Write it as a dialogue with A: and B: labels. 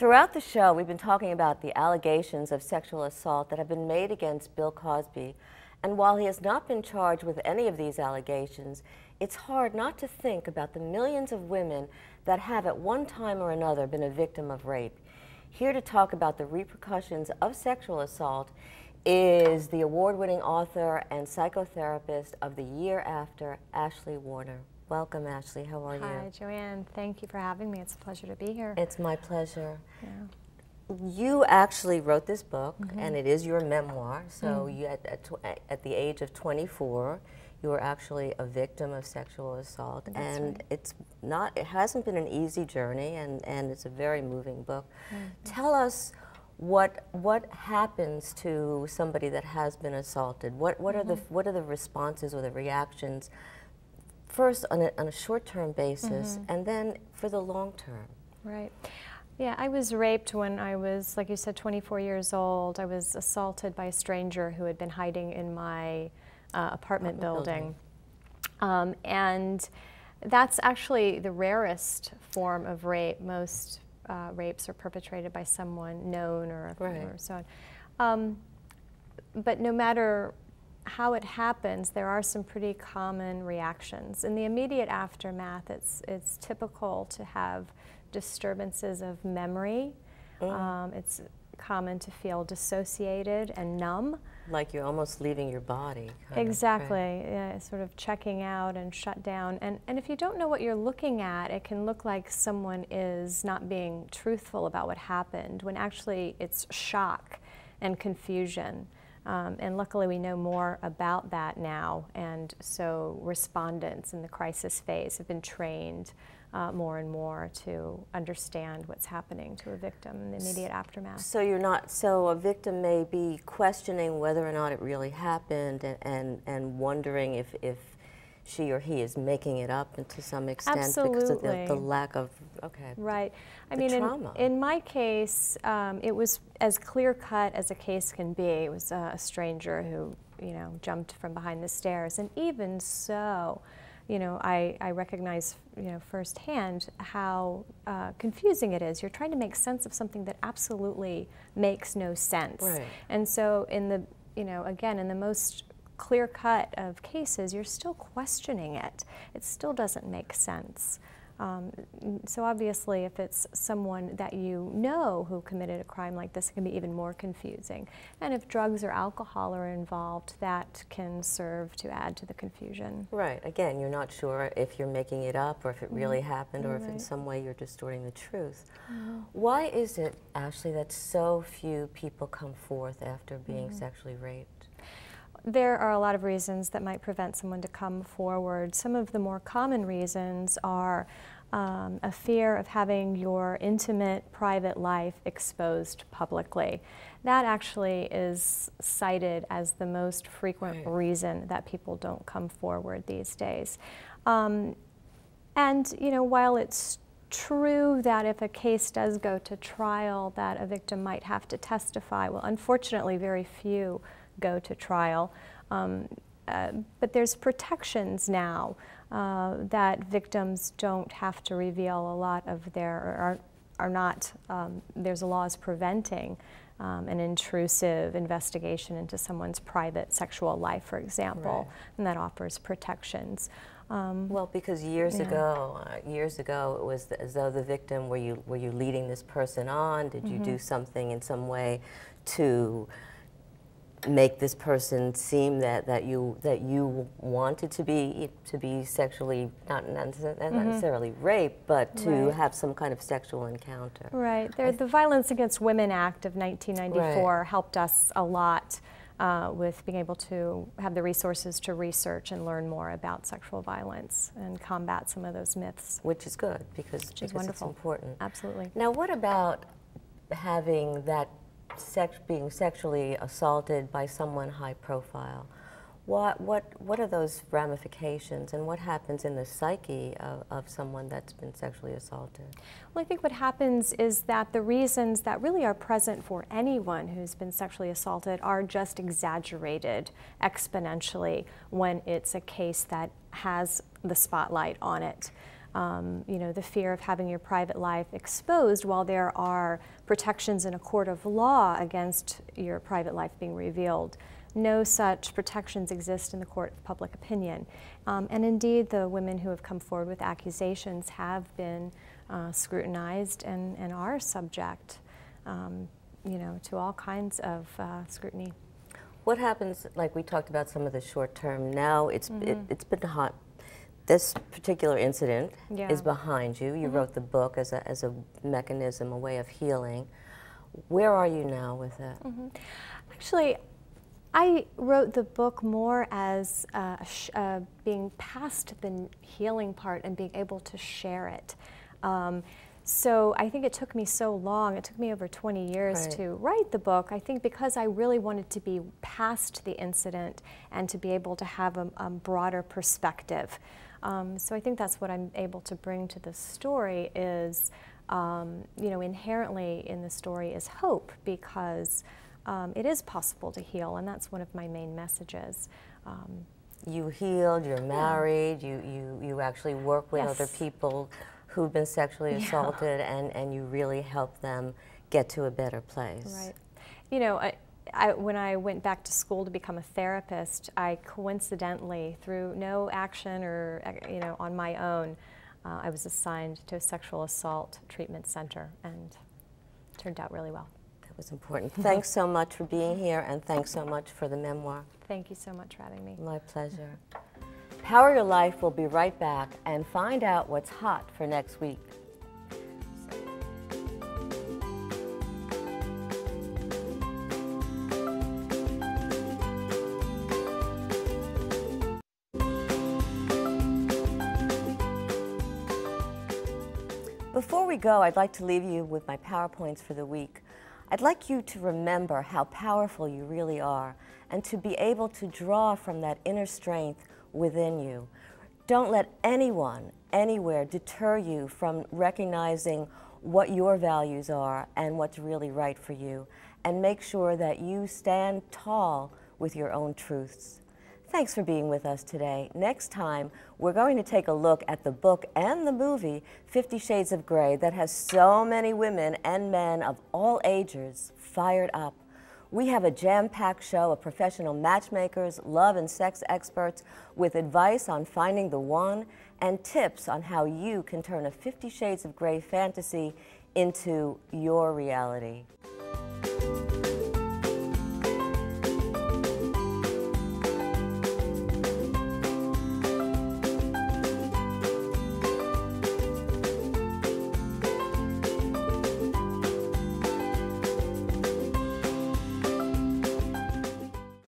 A: Throughout the show, we've been talking about the allegations of sexual assault that have been made against Bill Cosby. And while he has not been charged with any of these allegations, it's hard not to think about the millions of women that have at one time or another been a victim of rape. Here to talk about the repercussions of sexual assault is the award-winning author and psychotherapist of The Year After, Ashley Warner. Welcome, Ashley. How are you?
B: Hi, Joanne. Thank you for having me. It's a pleasure to be here.
A: It's my pleasure.
B: Yeah.
A: You actually wrote this book, and it is your memoir. So you, at the age of 24, you were actually a victim of sexual assault.
B: That's
A: and
B: right.
A: it hasn't been an easy journey, and it's a very moving book. Tell us what happens to somebody that has been assaulted. What are the responses or the reactions? First, on a short-term basis, and then for the long term.
B: Right. Yeah, I was raped when I was, like you said, 24 years old. I was assaulted by a stranger who had been hiding in my apartment building. And that's actually the rarest form of rape. Most rapes are perpetrated by someone known or so on. But no matter how it happens, there are some pretty common reactions. In the immediate aftermath, it's typical to have disturbances of memory. It's common to feel dissociated and numb.
A: Like you're almost leaving your body.
B: Exactly, yeah, sort of checking out and shut down. And if you don't know what you're looking at, it can look like someone is not being truthful about what happened, when actually it's shock and confusion. And luckily we know more about that now, and so respondents in the crisis phase have been trained more and more to understand what's happening to a victim in the immediate aftermath.
A: So a victim may be questioning whether or not it really happened, and wondering if she or he is making it up to some extent.
B: Absolutely.
A: Because of the lack of,
B: Right. I
A: the
B: mean,
A: trauma.
B: in my case, it was as clear-cut as a case can be. It was a stranger who, jumped from behind the stairs. And even so, I recognize, firsthand how confusing it is. You're trying to make sense of something that absolutely makes no sense.
A: Right.
B: And so in the, again, in the most clear-cut of cases, you're still questioning it. It still doesn't make sense. So obviously, if it's someone that you know who committed a crime like this, it can be even more confusing. And if drugs or alcohol are involved, that can serve to add to the confusion.
A: Right. Again, you're not sure if you're making it up or if it really happened, or if in some way you're distorting the truth. Why is it, Ashley, that so few people come forth after being sexually raped?
B: There are a lot of reasons that might prevent someone to come forward. Some of the more common reasons are a fear of having your intimate, private life exposed publicly. That actually is cited as the most frequent reason that people don't come forward these days. And, while it's true that if a case does go to trial that a victim might have to testify, well, unfortunately, very few go to trial. But there's protections now that victims don't have to reveal a lot of their, are not, there's laws preventing an intrusive investigation into someone's private sexual life, for example, and that offers protections.
A: Well, because years ago, it was as though the victim, were you leading this person on? Did you do something in some way to make this person seem that you wanted to be sexually not necessarily raped, but to have some kind of sexual encounter? Right.
B: The Violence Against Women Act of 1994 helped us a lot with being able to have the resources to research and learn more about sexual violence and combat some of those myths.
A: Which is good, because it's important.
B: Absolutely.
A: Now, what about having that being sexually assaulted by someone high profile? What are those ramifications, and what happens in the psyche of someone that's been sexually assaulted?
B: Well, I think what happens is that the reasons that really are present for anyone who's been sexually assaulted are just exaggerated exponentially when it's a case that has the spotlight on it. you know, the fear of having your private life exposed, while there are protections in a court of law against your private life being revealed. No such protections exist in the court of public opinion. And indeed, the women who have come forward with accusations have been scrutinized and are subject, you know, to all kinds of scrutiny.
A: What happens, like we talked about some of the short term, now it's been hot. This particular incident is behind you. You wrote the book as a mechanism, a way of healing. Where are you now with it?
B: Actually, I wrote the book more as being past the healing part and being able to share it. So I think it took me so long, it took me over 20 years to write the book, I think because I really wanted to be past the incident and to be able to have a broader perspective. So I think that's what I'm able to bring to the story is, you know, inherently in the story is hope, because it is possible to heal, and that's one of my main messages.
A: You healed, you're married, you actually work with other people who've been sexually assaulted, and you really help them get to a better place.
B: Right. You know, when I went back to school to become a therapist, I coincidentally, through no action or, you know, on my own, I was assigned to a sexual assault treatment center, and it turned out really well.
A: That was important. Thanks so much for being here, and thanks so much for the memoir.
B: Thank you so much for having me.
A: My pleasure. Power Your Life will be right back and find out what's hot for next week. Before we go, I'd like to leave you with my PowerPoints for the week. I'd like you to remember how powerful you really are and to be able to draw from that inner strength within you. Don't let anyone, anywhere, deter you from recognizing what your values are and what's really right for you, and make sure that you stand tall with your own truths. Thanks for being with us today. Next time, we're going to take a look at the book and the movie 50 Shades of Grey that has so many women and men of all ages fired up. We have a jam-packed show of professional matchmakers, love and sex experts with advice on finding the one and tips on how you can turn a 50 Shades of Grey fantasy into your reality.